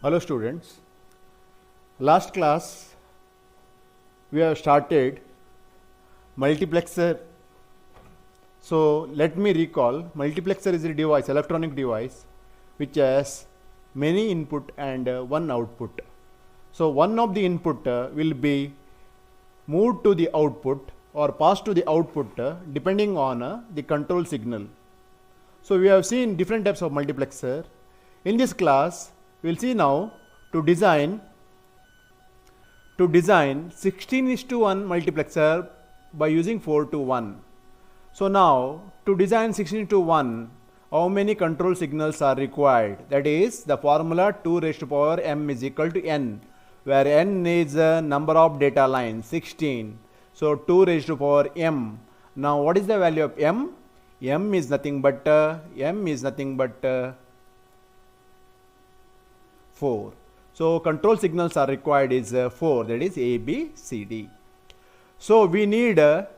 Hello students, last class we have started multiplexer. So let me recall, multiplexer is a device, electronic device which has many input and one output. So one of the input will be moved to the output or passed to the output depending on the control signal. So we have seen different types of multiplexer. In this class we will see now to design 16:1 multiplexer by using 4 to 1. So now to design 16:1, how many control signals are required? That is the formula 2 raised to power m is equal to n, where n is the number of data lines 16. So 2 raised to power m. Now what is the value of m? M is nothing but 4. So control signals are required is 4, that is A, B, C, D. So we need to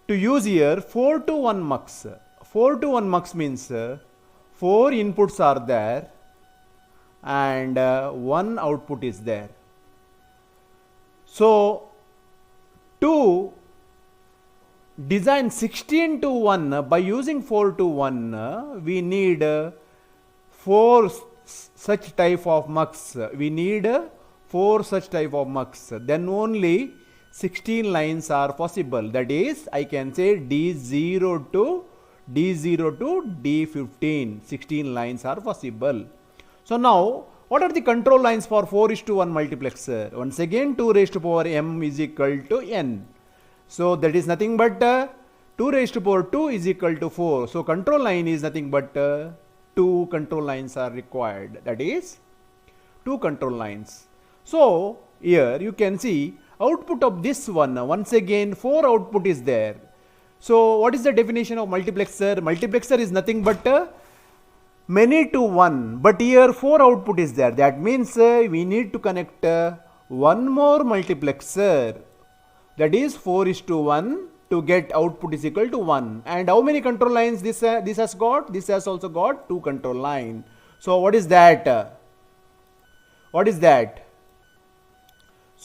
use here 4 to 1 mux. 4 to 1 mux means 4 inputs are there and one output is there. So to design 16:1 by using 4 to 1, we need 4 such type of mux. We need 4 such type of mux. Then only 16 lines are possible. That is, I can say D0 to D15. 16 lines are possible. So now, what are the control lines for 4:1 multiplexer? Once again, 2 raised to power m is equal to n. So that is nothing but 2 raised to power 2 is equal to 4. So control line is nothing but 2 control lines are required. That is 2 control lines. So here you can see output of this one. Once again 4 output is there. So what is the definition of multiplexer? Multiplexer is nothing but many to 1. But here 4 output is there. That means we need to connect one more multiplexer. That is 4:1 to get output is equal to 1. And how many control lines this has got? This has also got 2 control line. So what is that? What is that?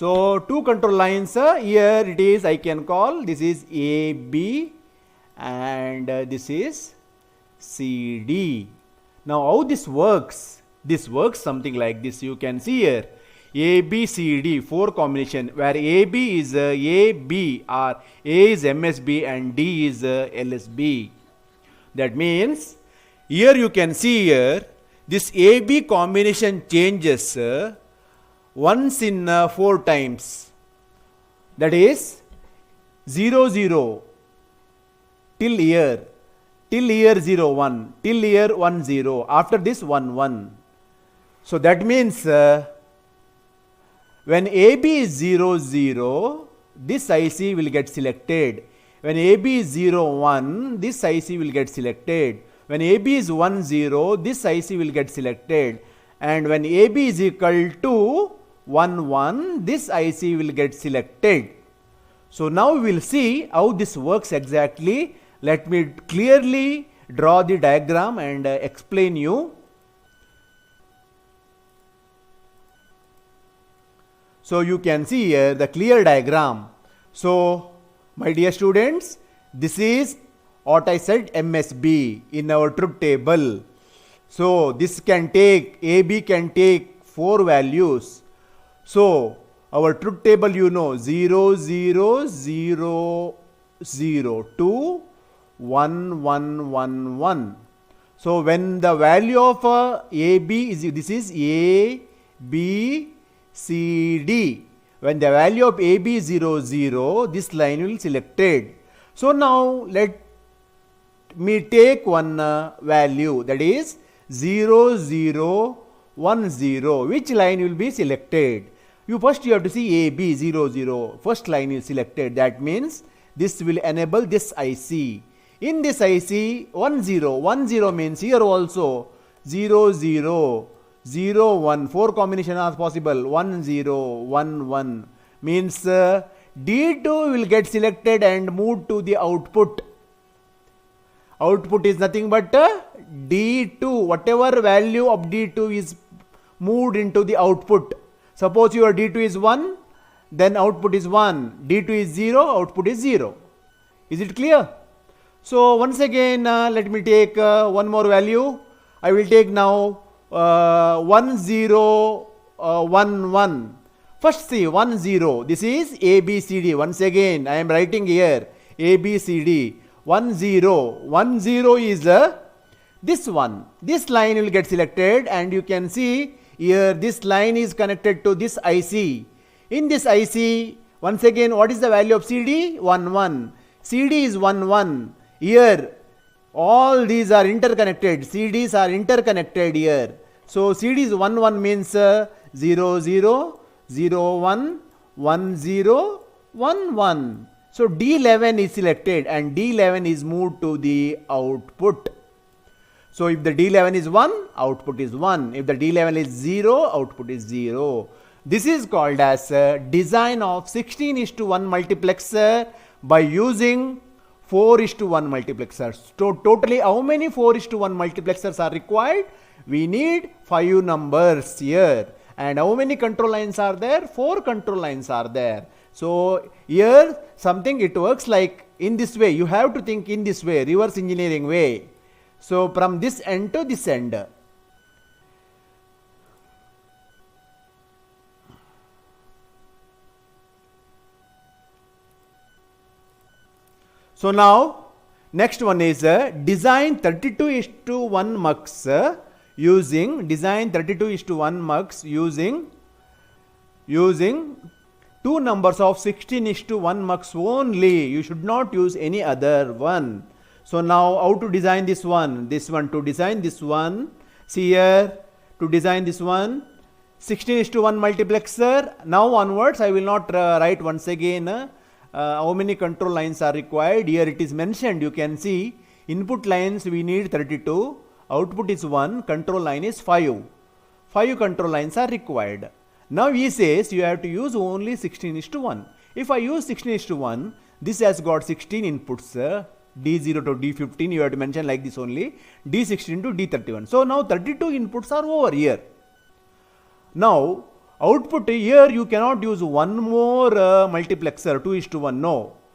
So 2 control lines, here it is, I can call this is A, B and this is C, D. Now how this works? This works something like this. You can see here A, B, C, D, 4 combination, where A, B is A, B, or A is MSB and D is LSB. That means here you can see here this A, B combination changes once in 4 times. That is 0, 0 till here 0, 1 till here 1, 0. After this 1, 1. So that means when AB is 0, 0, this IC will get selected. When AB is 0, 1, this IC will get selected. When AB is 1, 0, this IC will get selected. And when AB is equal to 1, 1, this IC will get selected. So now we will see how this works exactly. Let me clearly draw the diagram and explain you. So you can see here the clear diagram. So my dear students, this is what I said MSB in our truth table. So this can take, AB can take 4 values. So our truth table, you know, 0, 0, 0, 0, 2, 1, 1, 1, 1. So when the value of AB is, this is A, B, C, D. When the value of AB is 0, 0, this line will be selected. So now let me take one value, that is 0, 0, 1, 0. Which line will be selected? You have to see AB 0, 0. First line is selected. That means this will enable this IC. In this IC 1, 0. 1, 0 means here also 0, 0. 0, 1, 4 combination are possible, 1, 0, 1, 1 means D2 will get selected and moved to the output. output is nothing but D2. Whatever value of D2 is moved into the output. Suppose your D2 is 1, then output is 1. D2 is 0, output is 0. Is it clear? So once again, let me take one more value. I will take now 1 0 1 1. First see 1 0. This is A B C D. Once again, I am writing here A B C D. 1 0. 1 0 is this one. This line will get selected, and you can see here this line is connected to this IC. In this IC, once again, what is the value of CD? 1 1. CD is 1 1. Here all these are interconnected. CDs are interconnected here. So CDs 1 1 means 0 0 0 1 1 0 1 1. So D11 is selected and D11 is moved to the output. So if the D11 is 1, output is 1. If the D11 is 0, output is 0. This is called as design of 16:1 multiplexer by using 4:1 multiplexers. So totally how many 4:1 multiplexers are required? We need 5 numbers here. And how many control lines are there? 4 control lines are there. So here something it works like in this way. You have to think in this way, reverse engineering way. So from this end to this end. So now next one is design 32:1 mux using design 32:1 mux using 2 numbers of 16:1 mux only. You should not use any other one. So now how to design this one? This one to design this one. See here to design this one 16:1 multiplexer. Now onwards I will not write once again how many control lines are required. Here it is mentioned. You can see input lines we need 32. Output is 1. Control line is 5. 5 control lines are required. Now he says you have to use only 16:1. If I use 16:1, this has got 16 inputs. D0 to D15 you have to mention like this only. D16 to D31. So now 32 inputs are over here. Now output here you cannot use one more multiplexer 2:1. No.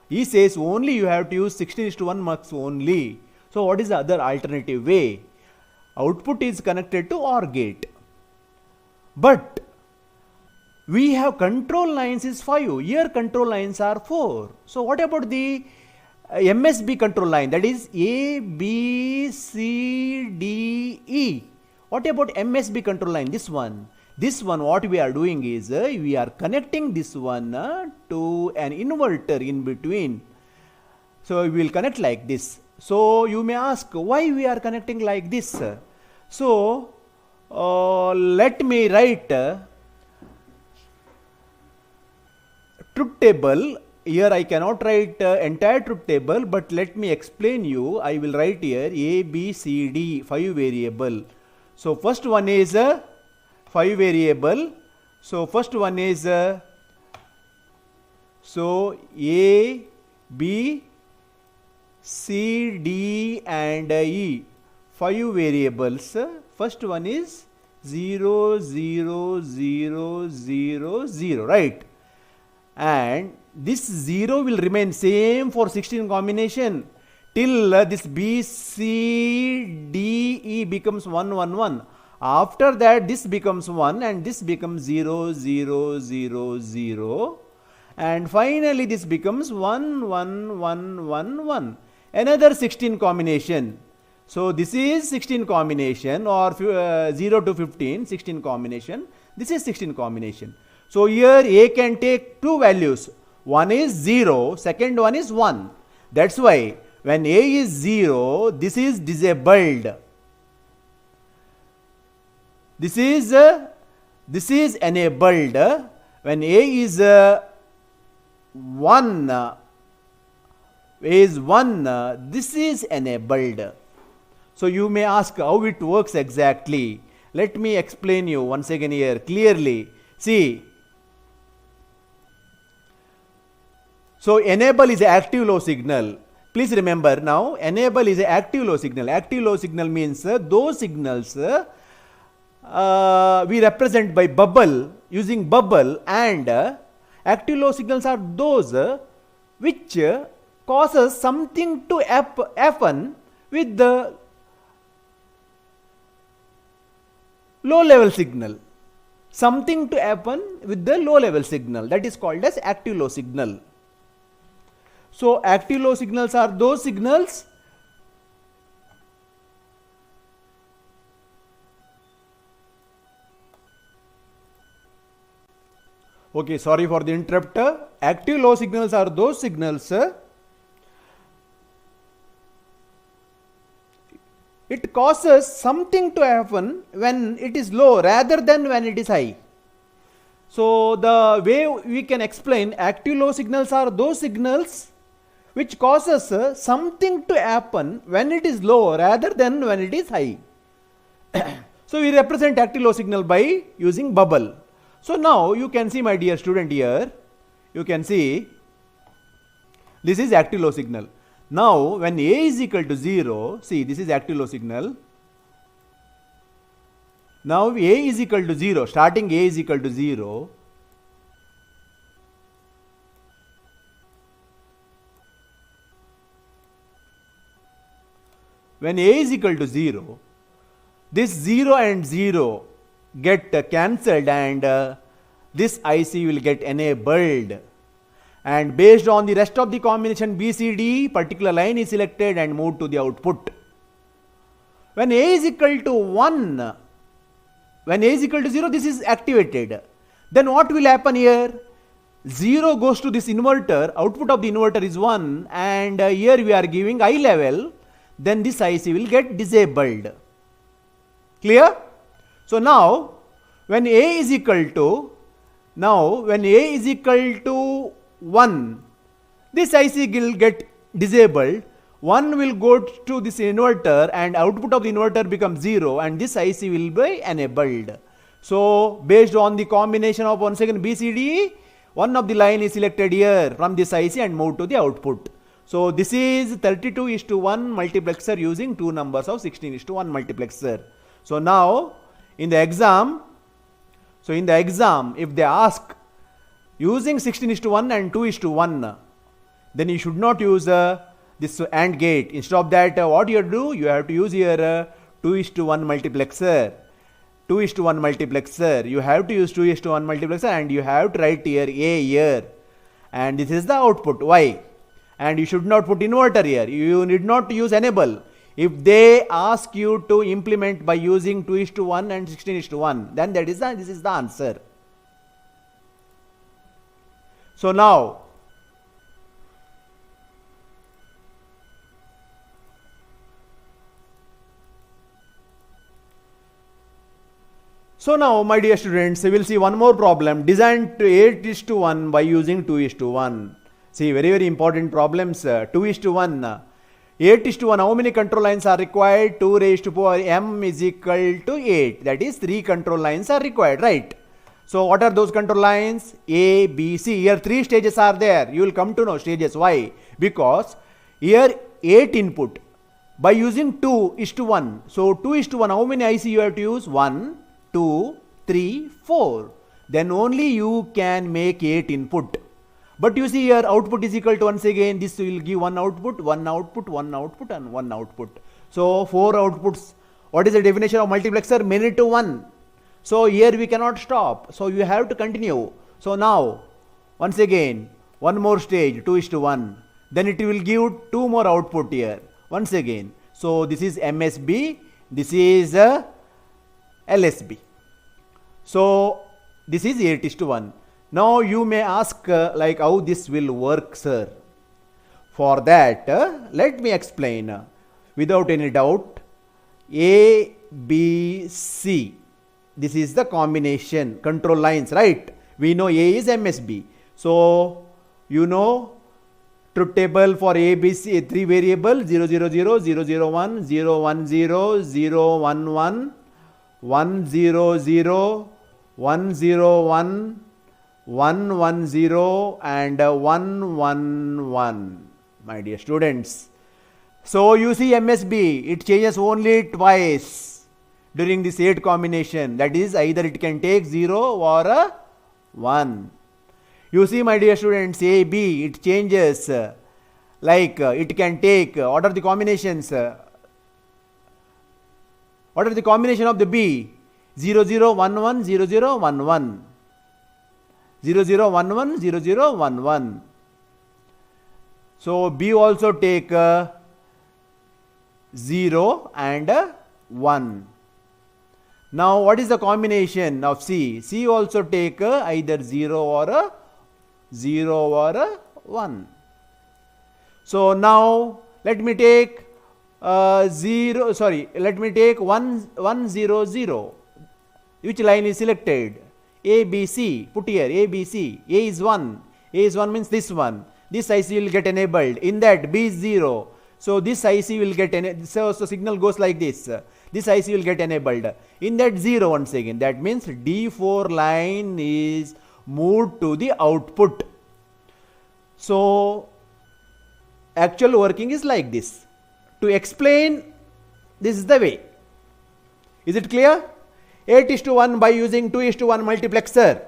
He says only you have to use 16:1 mux only. So what is the other alternative way? Output is connected to OR gate. But we have control lines is 5. Here control lines are 4. So what about the MSB control line? That is A, B, C, D, E. What about MSB control line? This one. This one what we are doing is we are connecting this one to an inverter in between. So we will connect like this. So you may ask why we are connecting like this. So let me write truth table. Here I cannot write entire truth table, but let me explain you. I will write here A, B, C, D 5 variable. So first one is 5 variable. So first one is so A, B, C, D and E 5 variables. First one is 0 0 0 0 0, right? And this 0 will remain same for 16 combination till this B, C, D, E becomes 1 1 1. After that this becomes 1 and this becomes 0 0 0 0 and finally this becomes 1 1 1 1 1. Another 16 combination. So this is 16 combination or 0 to 15 16 combination. This is 16 combination. So here A can take 2 values. One is 0, second one is 1. That's why when A is 0, this is disabled. This is enabled. When A is 1, this is enabled. So you may ask how it works exactly. Let me explain you once again here clearly. See, so enable is active low signal. Please remember now, enable is an active low signal. Active low signal means those signals we represent by bubble, using bubble, and active low signals are those which causes something to happen with the low level signal. Something to happen with the low level signal, that is called as active low signal. So active low signals are those signals okay, sorry for the interrupter. Active low signals are those signals it causes something to happen when it is low rather than when it is high. So the way we can explain active low signals are those signals which causes something to happen when it is low rather than when it is high. So we represent active low signal by using bubble. So now you can see, my dear student, here you can see this is active low signal. Now when A is equal to 0, see, this is active low signal. Now A is equal to 0, starting A is equal to 0. When A is equal to 0, this 0 and 0 get cancelled, and this IC will get enabled. And based on the rest of the combination BCD, particular line is selected and moved to the output. When A is equal to 1, when A is equal to 0, this is activated. Then what will happen here? 0 goes to this inverter, output of the inverter is 1, and here we are giving I level, then this IC will get disabled. Clear? So now when A is equal to, when A is equal to 1, this IC will get disabled. 1 will go to this inverter and output of the inverter becomes 0, and this IC will be enabled. So based on the combination of once again BCD, one of the line is selected here from this IC and moved to the output. So this is 32:1 multiplexer using two numbers of 16:1 multiplexer. So now in the exam, if they ask using 16:1 and 2:1, then you should not use this AND gate. Instead of that, what you do? You have to use here 2:1 multiplexer. 2:1 multiplexer. You have to use 2:1 multiplexer, and you have to write here A here. And this is the output Y. And you should not put inverter here. You need not use enable. If they ask you to implement by using 2:1 and 16:1, then this is the answer. So now, my dear students, we will see one more problem. Design to 8:1 by using 2:1. See, very, very important problems. 2:1. 8:1, how many control lines are required? 2 raised to power m is equal to 8. That is 3 control lines are required, right? So what are those control lines? A, B, C. Here 3 stages are there. You will come to know stages. Why? Because here 8 input. By using 2:1. So 2:1, how many IC you have to use? 1, 2, 3, 4. Then only you can make 8 input. But you see here output is equal to, once again, this will give one output, and one output. So 4 outputs. What is the definition of multiplexer? Many to 1. So here we cannot stop. So you have to continue. So now, once again, one more stage, 2:1. Then it will give 2 more output here. Once again. So this is MSB. This is LSB. So this is 8:1. Now you may ask like how this will work, sir. For that, let me explain without any doubt. A, B, C. This is the combination control lines, right? We know A is MSB. So you know truth table for A, B, C, 3 variable 0, 0, 0, 0, 0, 1, 0, 1, 0, 0, 1, 1, 1, 0, 0, 1, 0, 1, 1, 1, 0 and 1, 1, 1. my dear students. So you see MSB, it changes only twice during this 8 combination. That is, either it can take 0 or a 1. You see, my dear students, AB, it changes it can take, what are the combinations? What are the combination of the B? 0 0 1 1 0 0 1 1. 0 0 1 1 0 0 1 1. So B also take 0 and 1. Now what is the combination of C? C also take either 0 or a 1. So now let me take 1 1 0 0. Which line is selected? A B C. Put here A B C. A is 1. A is 1 means this one. This IC will get enabled. In that B is 0. So this IC will get enabled. So signal goes like this. This IC will get enabled. In that 0 once again. That means D4 line is moved to the output. So actual working is like this. To explain, this is the way. Is it clear? 8:1 by using 2:1 multiplexer.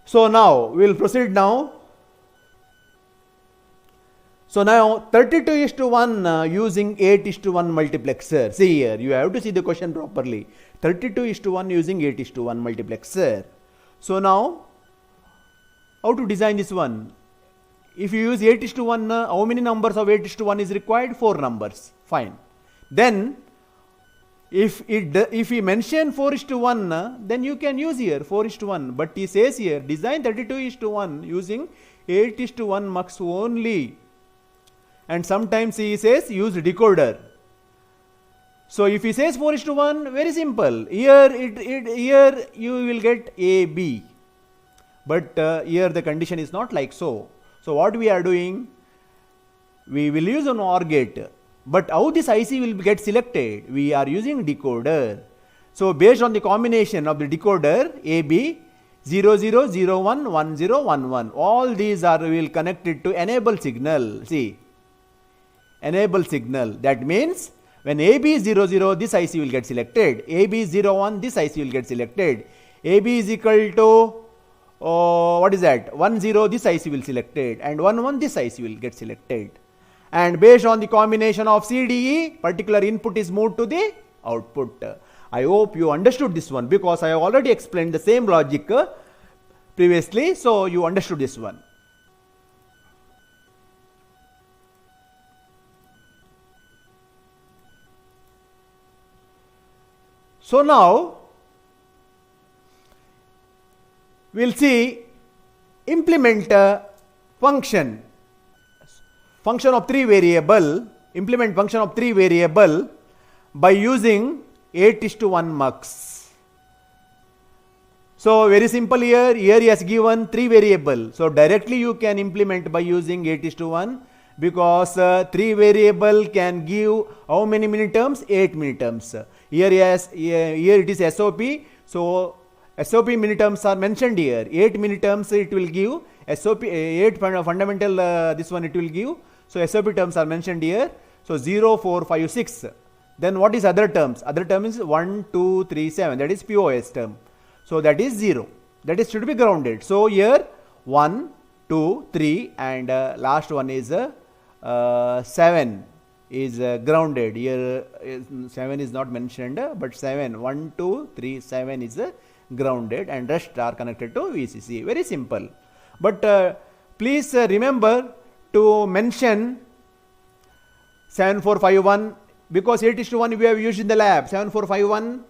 So now we will proceed now. So now 32:1 using 8:1 multiplexer. See here, you have to see the question properly. 32:1 using 8:1 multiplexer. So now, how to design this one? If you use 8:1, how many numbers of 8:1 is required? 4 numbers. Fine. Then, if we mention 4:1, then you can use here 4:1. But he says here, design 32:1 using 8:1 mux only. And sometimes he says use decoder. So if he says 4:1, very simple. Here you will get AB. But here the condition is not like so. So what we are doing? We will use an OR gate. But how this IC will get selected? We are using decoder. So based on the combination of the decoder AB 0 0 0 1 1 0 1 1, all these will connected to enable signal. See, enable signal. That means when AB is 0 0, this IC will get selected. AB is 0 1, this IC will get selected. AB is equal to what is that? 1 0, this IC will selected, and 1 1, this IC will get selected. And based on the combination of CDE, particular input is moved to the output. I hope you understood this one, because I have already explained the same logic previously, so you understood this one. So now we will see implement function of 3 variable, implement function of 3 variable by using 8:1 mux. So very simple here he has given 3 variable. So directly you can implement by using 8:1, because 3 variable can give how many miniterms? 8 miniterms. Here it is SOP. So SOP miniterms are mentioned here. 8 miniterms it will give. SOP 8 fundamental this one it will give. So SOP terms are mentioned here. So 0, 4, 5, 6. Then what is other terms? Other term is 1, 2, 3, 7. That is POS term. So that is 0. That is should be grounded. So here 1, 2, 3 and last one is 7 is grounded. Here 7 is not mentioned, but 7, 1, 2, 3, 7 is grounded, and rest are connected to VCC. Very simple. But please remember to mention 7451, because 8:1 we have used in the lab. 7451,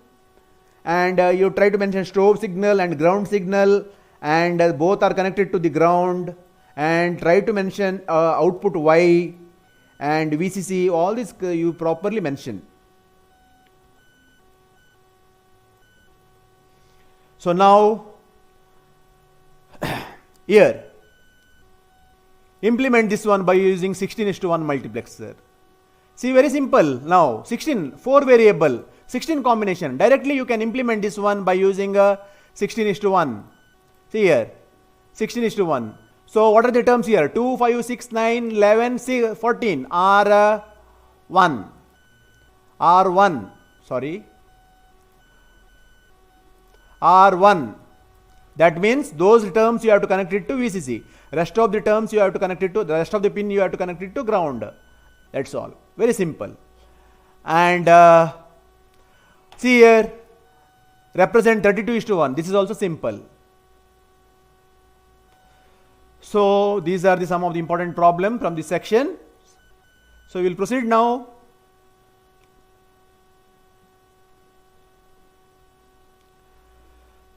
and you try to mention strobe signal and ground signal, and both are connected to the ground, and try to mention output Y and VCC. All this you properly mention. So now Here, implement this one by using 16:1 multiplexer. See, very simple. Now 16, 4 variable, 16 combination. Directly you can implement this one by using a 16:1. See here, 16:1. So what are the terms here? 2, 5, 6, 9, 11, 14 are 1. R1, sorry, R1. That means those terms you have to connect it to VCC. Rest of the terms you have to connect it to, the rest of the pin you have to connect it to ground. That's all. Very simple. And see here, represent 32:1. This is also simple. So these are some of the important problems from this section. So we will proceed now.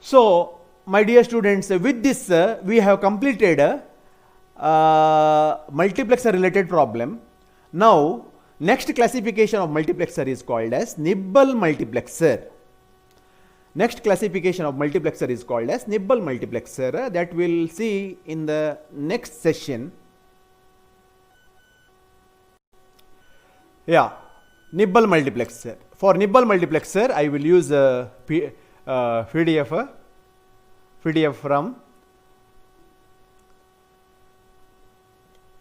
So my dear students, with this we have completed multiplexer related problem. Now next classification of multiplexer is called as Nibble multiplexer. Next classification of multiplexer is called as Nibble multiplexer, that we'll see in the next session. Yeah, Nibble multiplexer. For Nibble multiplexer, I will use PDF from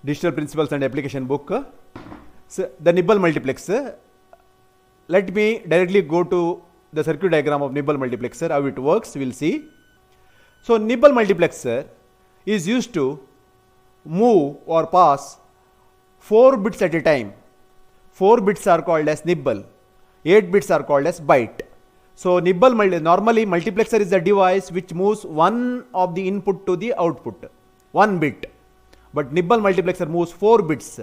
Digital Principles and Application book. So the Nibble multiplexer. Let me directly go to the circuit diagram of Nibble multiplexer, how it works, we'll see. So Nibble multiplexer is used to move or pass 4 bits at a time. 4 bits are called as nibble, 8 bits are called as byte. So Nibble normally multiplexer is a device which moves one of the input to the output, 1 bit. But Nibble multiplexer moves 4 bits.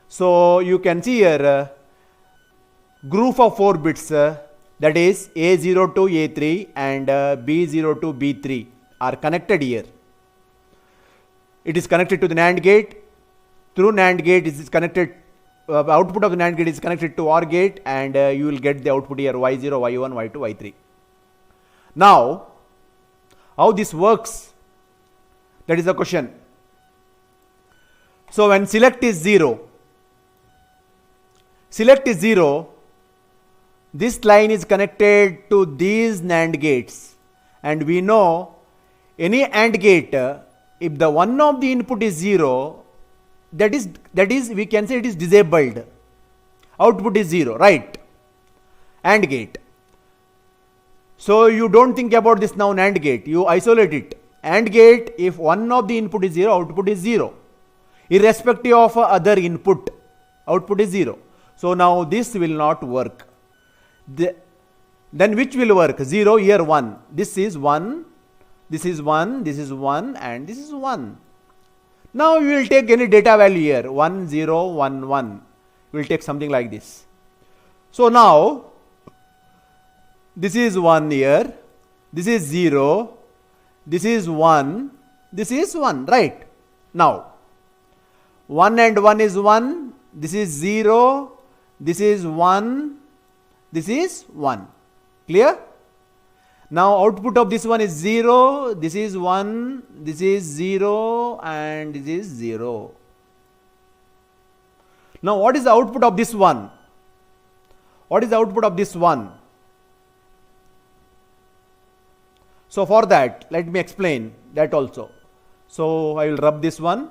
So you can see here group of 4 bits, that is A0 to A3 and B0 to B3 are connected here. It is connected to the NAND gate. Through NAND gate it is connected, output of the NAND gate is connected to OR gate, and you will get the output here Y0, Y1, Y2, Y3. Now, how this works? That is the question. So when select is 0, this line is connected to these NAND gates, and we know any AND gate, if the one of the input is 0, that is we can say it is disabled. Output is 0, right? AND gate. So you don't think about this now NAND gate, you isolate it. AND gate, if one of the input is 0, output is 0. Irrespective of other input, output is 0. So now this will not work. Then which will work? 0, here 1. This is 1, this is 1, this is 1, and this is 1. Now you will take any data value here, 1, 0, 1, 1. You will take something like this. So now, this is 1 here, this is 0, this is 1, this is 1, right? Now, 1 and 1 is 1, this is 0, this is 1, this is 1. Clear? Now output of this one is 0, this is 1, this is 0, and this is 0. Now what is the output of this one? What is the output of this one? So for that, let me explain that also. So I will rub this one.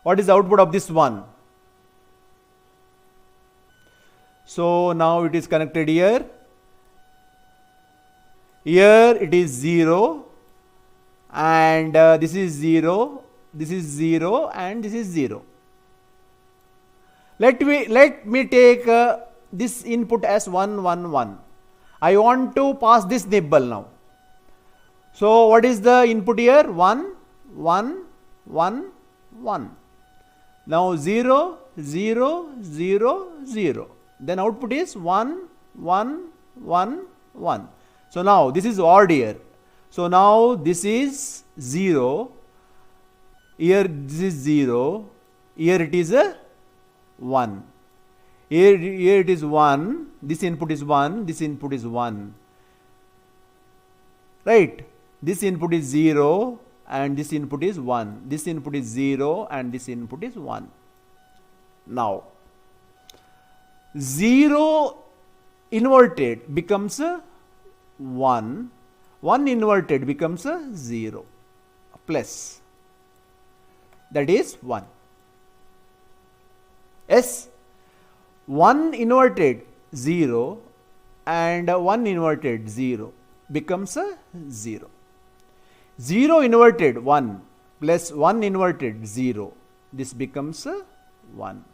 What is the output of this one? So now it is connected here. Here it is 0, and this is 0, this is 0, and this is 0. Let me take this input as 1, 1, 1. I want to pass this nibble now. So what is the input here? 1, 1, 1, 1. Now 0, 0, 0, 0. Then output is 1, 1, 1, 1. So now this is odd here. So now this is 0. Here this is 0. Here it is a 1. Here it is 1. This input is 1. This input is 1. Right? This input is 0 and this input is 1. This input is 0 and this input is 1. Now 0 inverted becomes 1. 1 inverted becomes 0 plus, that is 1. Yes, 1 inverted 0 and 1 inverted 0 becomes 0. 0 inverted 1 plus 1 inverted 0, this becomes 1.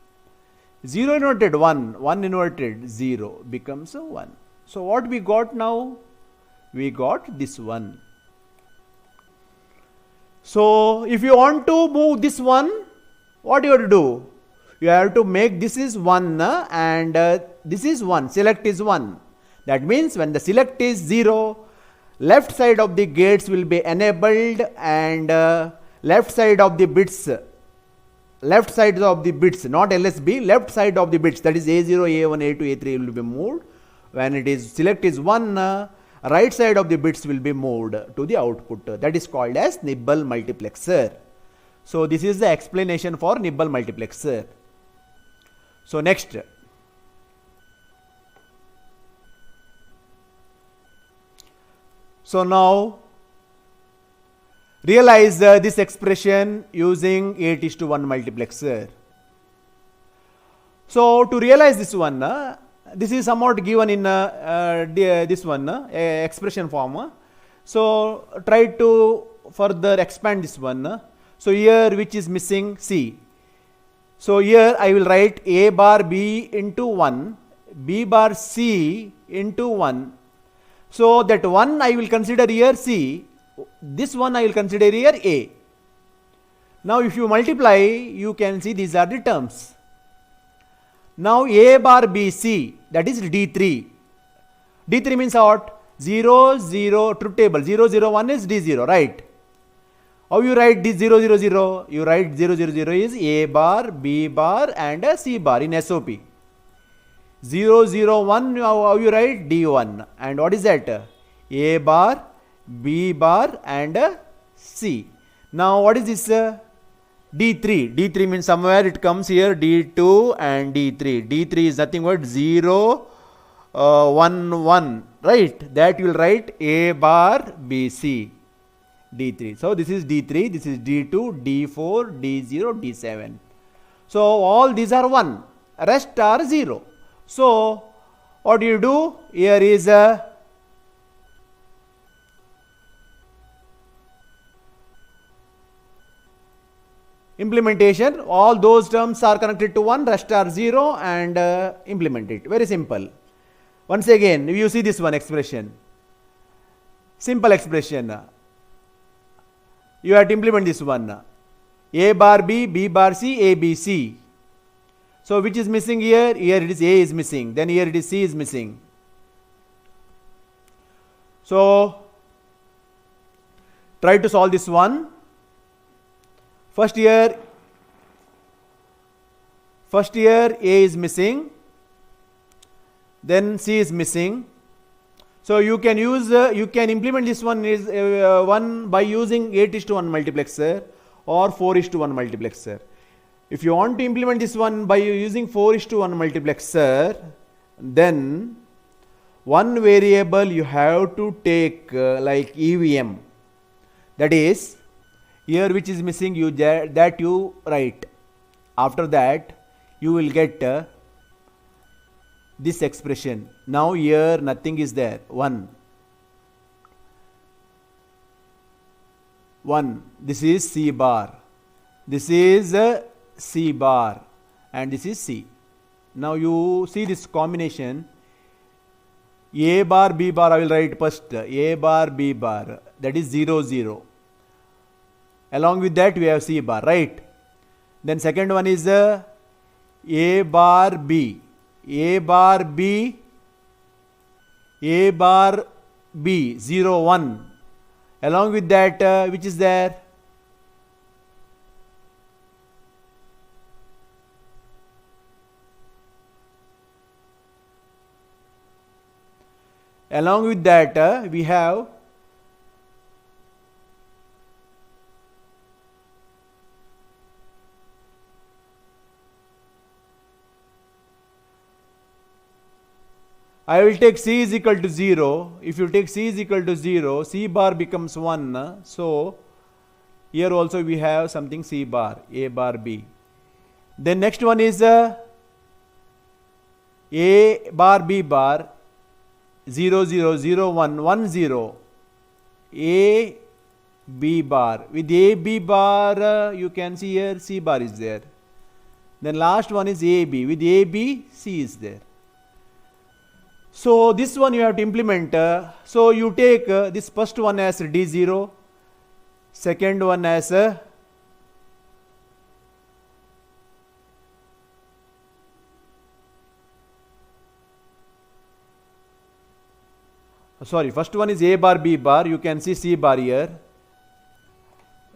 0 inverted 1, 1 inverted 0 becomes 1. So what we got now? We got this one. So if you want to move this one, what you have to do? You have to make this is 1 and this is 1. Select is 1. That means when the select is 0, left side of the gates will be enabled and left side of the bits, not LSB, left side of the bits, that is A0, A1, A2, A3 will be moved. When it is select is 1, right side of the bits will be moved to the output. That is called as nibble multiplexer. So this is the explanation for nibble multiplexer. So next, so now realize this expression using 8:1 multiplexer. So to realize this one, this is somewhat given in this one expression form. So try to further expand this one. So here which is missing? C. So here I will write A bar B into 1, B bar C into 1. So that 1 I will consider here C, this one I will consider here A. Now if you multiply, you can see these are the terms. Now A bar B C, that is D3. D3 means what? 0, 0, truth table, 0, 0, 1 is D0, right? How you write this 0, 0, 0? You write 0, 0, 0 is A bar, B bar and C bar in SOP. 0, 0, 1, how you write? D1. And what is that? A bar, B bar and C. Now what is this? D3. D3 means somewhere it comes here D2 and D3. D3 is nothing but 0, 1, 1. Right? That you will write A bar, B, C. D3. So this is D3, this is D2, D4, D0, D7. So all these are 1, rest are 0. So what do you do? Here is a implementation. All those terms are connected to 1, rest are 0 and implement it. Very simple. Once again, you see this one expression. Simple expression. You have to implement this one. A bar B, B bar C, A, B, C. So which is missing here? Here it is A is missing. Then here it is C is missing. So try to solve this one. First here A is missing. Then C is missing. So you can use, you can implement this one is one by using 8:1 multiplexer or 4:1 multiplexer. If you want to implement this one by using 4:1 multiplexer, then one variable you have to take like EVM. That is, here which is missing, you that you write. After that, you will get this expression. Now here nothing is there. 1. This is C bar. This is C bar and this is C. Now you see this combination. A bar B bar I will write first. A bar B bar, that is 0 0. Along with that we have C bar, right? Then second one is A bar B. A bar B, A bar B, 0 1. Along with that which is there? Along with that we have I will take C is equal to 0. If you take C is equal to 0, C bar becomes 1. So here also we have something C bar, A bar B. Then next one is A bar B bar 0 0 0 1 1 0. A B bar. With A B bar you can see here C bar is there. Then last one is A B. With A B C is there. So this one you have to implement. So you take this first one as D0, second one as first one is A bar B bar. You can see C bar here.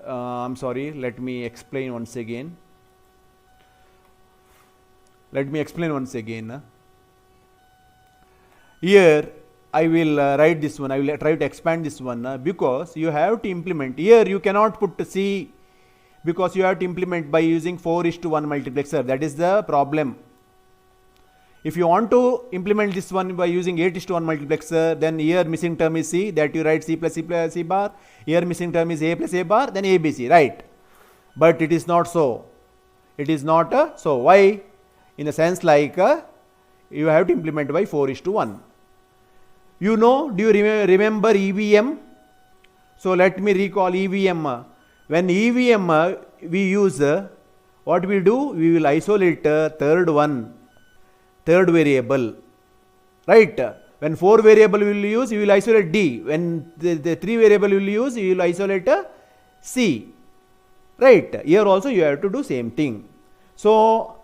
I'm sorry, let me explain once again. Here I will write this one. I will try to expand this one because you have to implement. Here you cannot put C because you have to implement by using 4:1 multiplexer. That is the problem. If you want to implement this one by using 8:1 multiplexer, then here missing term is C, that you write C plus C plus C bar. Here missing term is A plus A bar, then ABC, right? But it is not so. It is not so. Why? In a sense like you have to implement by 4:1. You know, do you remember EVM? So let me recall EVM. When EVM we use, what we do? We will isolate third variable, right? When 4 variable we will use, we will isolate D. When the 3 variable we will use, we will isolate C, right? Here also you have to do same thing. So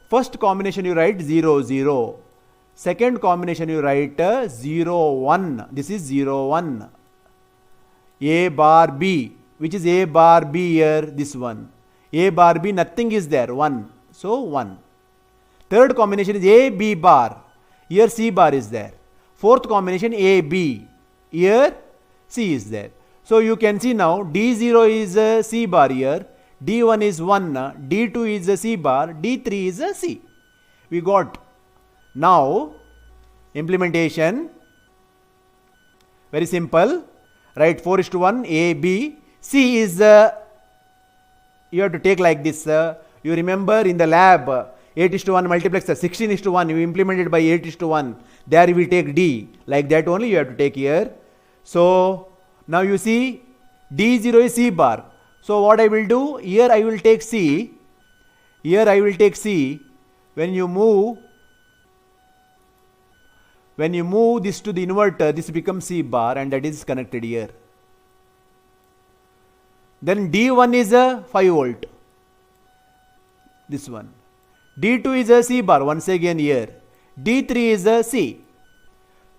first combination you write 0 0. Second combination you write 0 1. This is 0 1. A bar B, which is A bar B here, this one. A bar B, nothing is there, 1. So 1. Third combination is A B bar. Here C bar is there. Fourth combination A B. Here C is there. So you can see now D0 is C bar here. D1 is 1. D2 is C bar. D3 is C. We got. Now implementation. Very simple. Right, 4:1 A B. C is you have to take like this. You remember in the lab 8:1 multiplexer 16:1 you implemented by 8:1. There you will take D. Like that only you have to take here. So now you see D0 is C bar. So what I will do, here I will take C. Here I will take C. When you move this to the inverter, this becomes C bar and that is connected here. Then D1 is a 5 volt. This one. D2 is a C bar once again here. D3 is a C.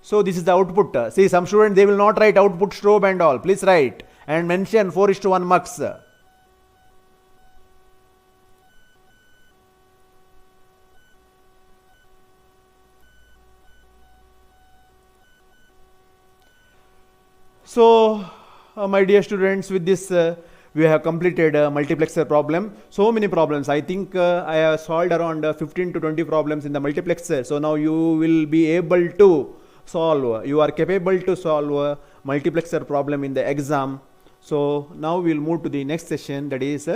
So this is the output. See, some students they will not write output strobe and all. Please write and mention 4:1 mux. So my dear students, with this we have completed multiplexer problem. So many problems. I think I have solved around 15 to 20 problems in the multiplexer. So now you will be able to solve. You are capable to solve a multiplexer problem in the exam. So now we will move to the next session, that is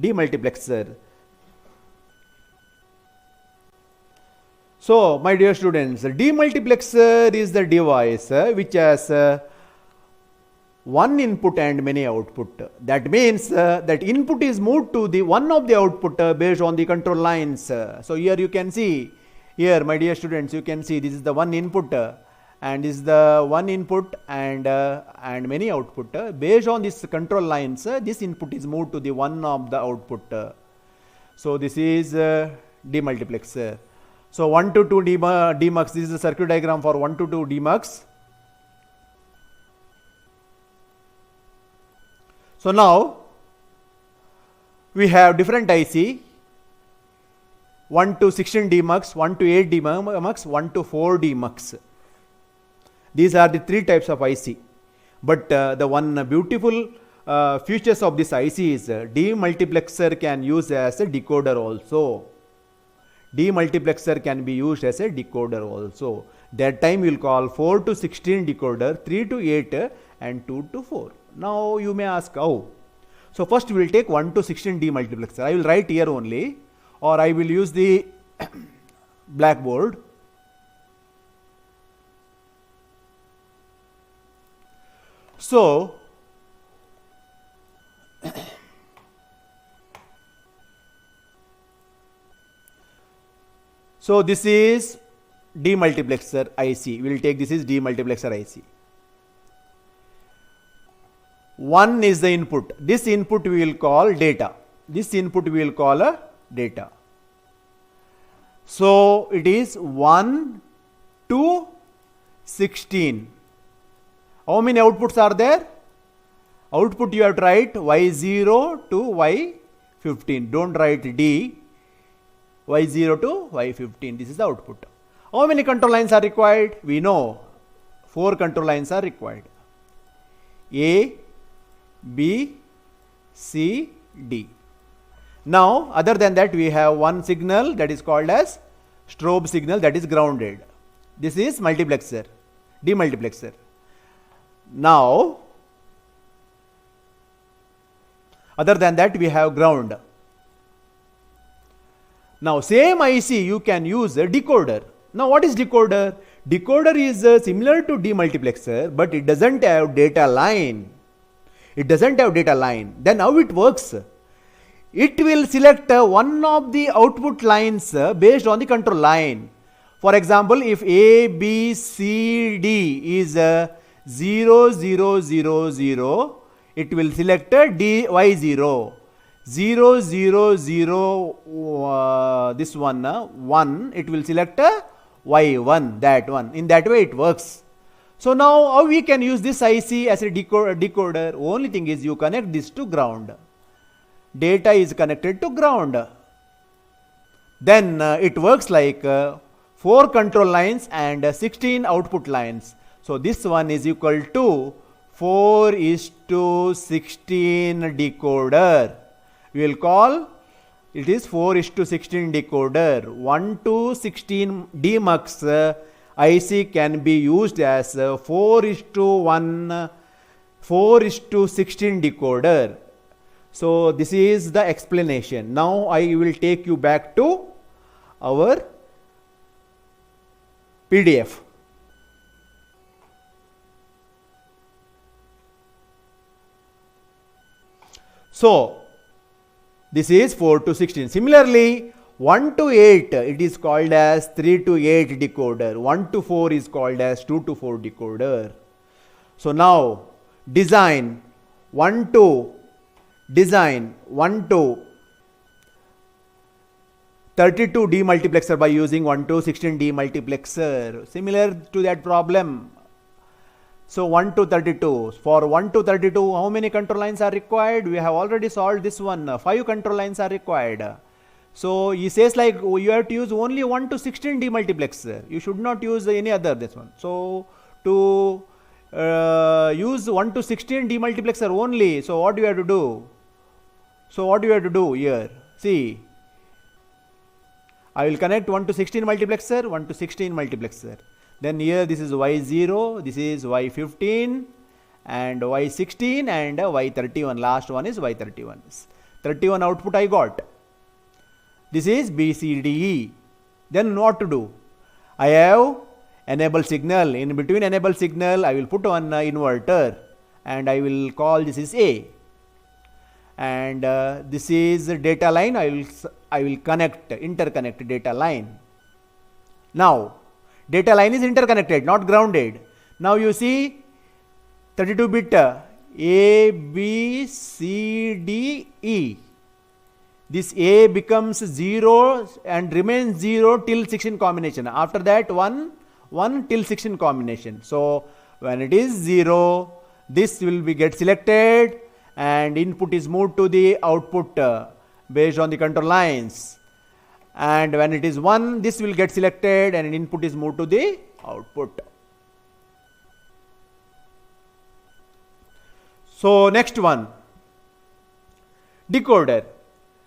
demultiplexer. So my dear students, demultiplexer is the device which has one input and many output. That means that input is moved to the one of the output based on the control lines. So here you can see, here my dear students, you can see this is the one input and this is the one input and many output. Based on this control lines, this input is moved to the one of the output. So this is demultiplexer. So 1 to 2 demux, this is the circuit diagram for 1 to 2 demux. So now we have different IC, 1 to 16 demux, 1 to 8 demux, 1 to 4 demux. These are the 3 types of IC. But the one beautiful features of this IC is demultiplexer can use as a decoder also. Demultiplexer can be used as a decoder also. That time we will call 4 to 16 decoder, 3 to 8 and 2 to 4. Now you may ask how. So first we will take 1 to 16 demultiplexer. I will write here only, or I will use the blackboard. So this is demultiplexer IC. We will take this is demultiplexer IC. 1 is the input. This input we will call data. This input we will call a data. So it is 1 to 16. How many outputs are there? Output you have to write Y0 to Y15. Don't write D. Y0 to Y15. This is the output. How many control lines are required? We know 4 control lines are required. A, B, C, D. Now other than that we have one signal that is called as strobe signal, that is grounded. This is multiplexer, demultiplexer. Now other than that we have ground. Now same IC you can use a decoder. Now what is decoder? Decoder is similar to demultiplexer, but it doesn't have data line. It doesn't have data line. Then how it works? It will select one of the output lines based on the control line. For example, if A, B, C, D is 0, 0, 0, 0, it will select D, Y0. 0, 0, 0, this one, 1, it will select Y1, that one. In that way it works. So now how we can use this IC as a decoder? Only thing is you connect this to ground. Data is connected to ground. Then it works like 4 control lines and 16 output lines. So this one is equal to 4:16 decoder. We will call it is 4:16 decoder. 1 to 16 demux IC can be used as 4:1, 4:16 decoder. So this is the explanation. Now I will take you back to our PDF. So this is 4 to 16. Similarly, 1 to 8 it is called as 3 to 8 decoder. 1 to 4 is called as 2 to 4 decoder. So now design 1 to 32 demultiplexer by using 1 to 16 demultiplexer. Similar to that problem. So 1 to 32. For 1 to 32, how many control lines are required? We have already solved this one. 5 control lines are required. So he says like you have to use only 1 to 16 demultiplexer. You should not use any other this one. So to use 1 to 16 demultiplexer only. So what do you have to do? So what do you have to do here? See, I will connect 1 to 16 multiplexer, 1 to 16 multiplexer. Then here this is Y0, this is Y15 and Y16 and Y31. Last one is Y31. 31 output I got. This is BCDE. Then what to do? I have enable signal. In between enable signal, I will put one inverter and I will call this is A. And this is data line. I will interconnect data line. Now data line is interconnected, not grounded. Now you see 32-bit A, B, C, D, E. This A becomes 0 and remains 0 till 16 combination. After that 1 till 16 combination. So when it is 0, this will be get selected and input is moved to the output based on the control lines. And when it is 1, this will get selected and input is moved to the output. So next one, decoder.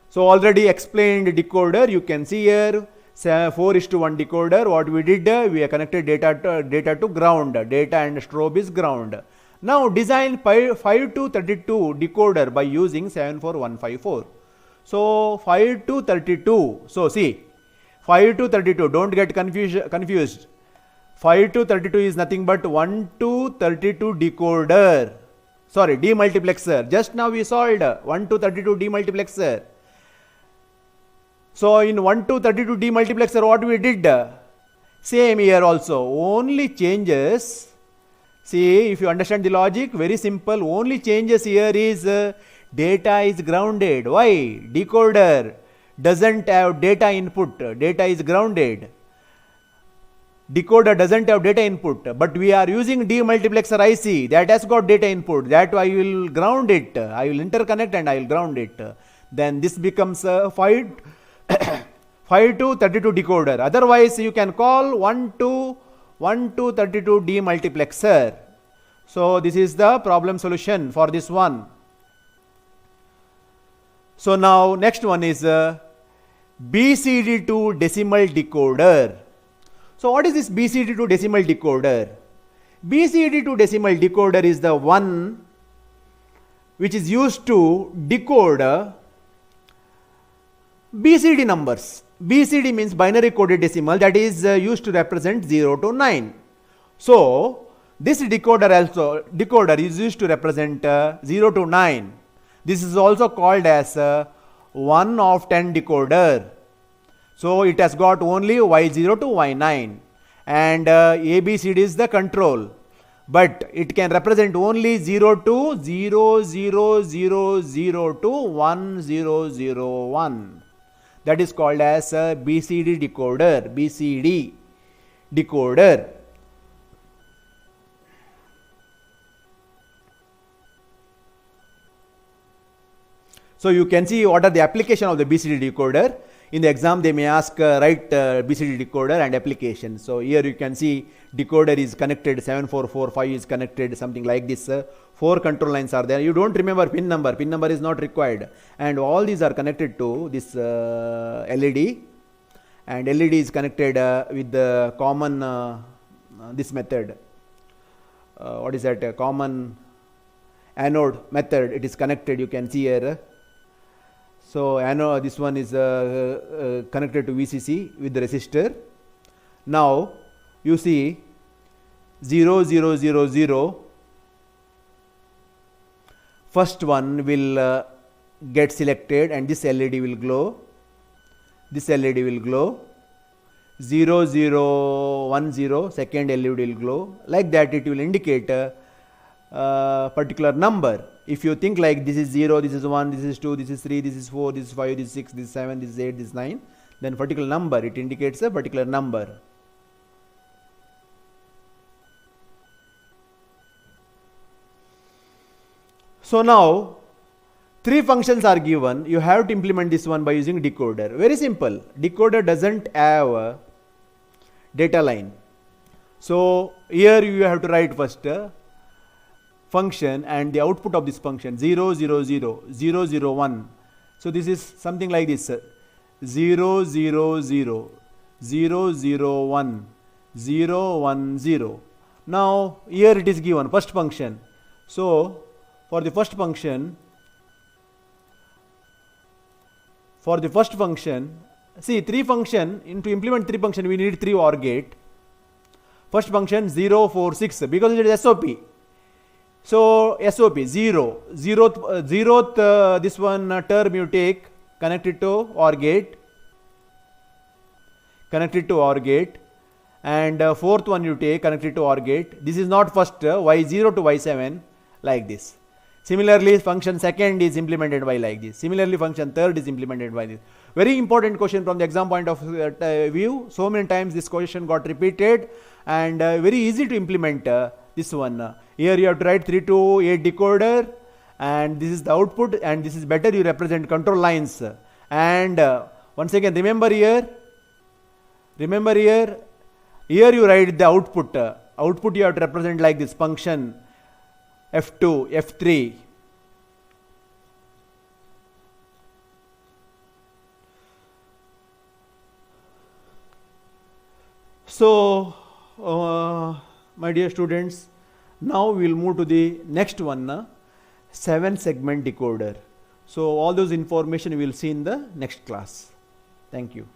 So already explained decoder. You can see here 4:1 decoder, what we did, we connected data to ground. Data and strobe is ground. Now design 5 to 32 decoder by using 74154. So 5 to 32. So see, 5 to 32. Don't get confused. 5 to 32 is nothing but 1 to 32 decoder. Sorry, demultiplexer. Just now we solved 1 to 32 demultiplexer. So in 1 to 32 demultiplexer, what we did? Same here also. Only changes. See, if you understand the logic, very simple. Only changes here is data is grounded. Why? Decoder doesn't have data input. Data is grounded. Decoder doesn't have data input, but we are using demultiplexer IC that has got data input. That I will ground it. I will interconnect and I will ground it. Then this becomes 5 to 32 decoder. Otherwise, you can call 1 to 32 demultiplexer. So this is the problem solution for this one. So now next one is BCD to decimal decoder. So what is this BCD to decimal decoder? BCD to decimal decoder is the one which is used to decode BCD numbers. BCD means binary coded decimal, that is used to represent 0 to 9. So this decoder is used to represent 0 to 9. This is also called as 1 of 10 decoder. So it has got only Y0 to Y9, and ABCD is the control, but it can represent only 0 to 0000 to 1001. That is called as BCD decoder. BCD decoder. So you can see what are the application of the BCD decoder. In the exam, they may ask write BCD decoder and application. So here you can see decoder is connected, 7445 is connected, something like this. 4 control lines are there. You don't remember pin number. Pin number is not required. And all these are connected to this LED. And LED is connected with the common, this method. What is that? Common anode method. It is connected, you can see here. So anode, this one is connected to VCC with the resistor. Now you see 0 0 0 0. First one will get selected and this LED will glow. This LED will glow. 0 0 1 0, second LED will glow. Like that it will indicate a particular number. If you think like this is 0, this is 1, this is 2, this is 3, this is 4, this is 5, this is 6, this is 7, this is 8, this is 9, then particular number, it indicates a particular number. So now 3 functions are given. You have to implement this one by using decoder. Very simple. Decoder doesn't have a data line. So here you have to write first function and the output of this function 0 0 0 0 0 1. So this is something like this 0 0 0 0 0 1 0 1 0. Now here it is given first function. So for the first function, see 3 function, to implement 3 function we need 3 OR gate. First function 0 4 6 because it is SOP. So SOP 0, 0th this one term you take, connect it to OR gate, and 4th one you take, connect it to OR gate. This is not first Y0 to Y7 like this. Similarly, function second is implemented by like this. Similarly, function third is implemented by this. Very important question from the exam point of view. So many times this question got repeated and very easy to implement this one. Here you have to write 3 to 8 decoder and this is the output, and this is better you represent control lines. And once again remember here you write the output. Output you have to represent like this function F2, F3. So, my dear students, now we will move to the next one, 7 segment decoder. So all those information we will see in the next class. Thank you.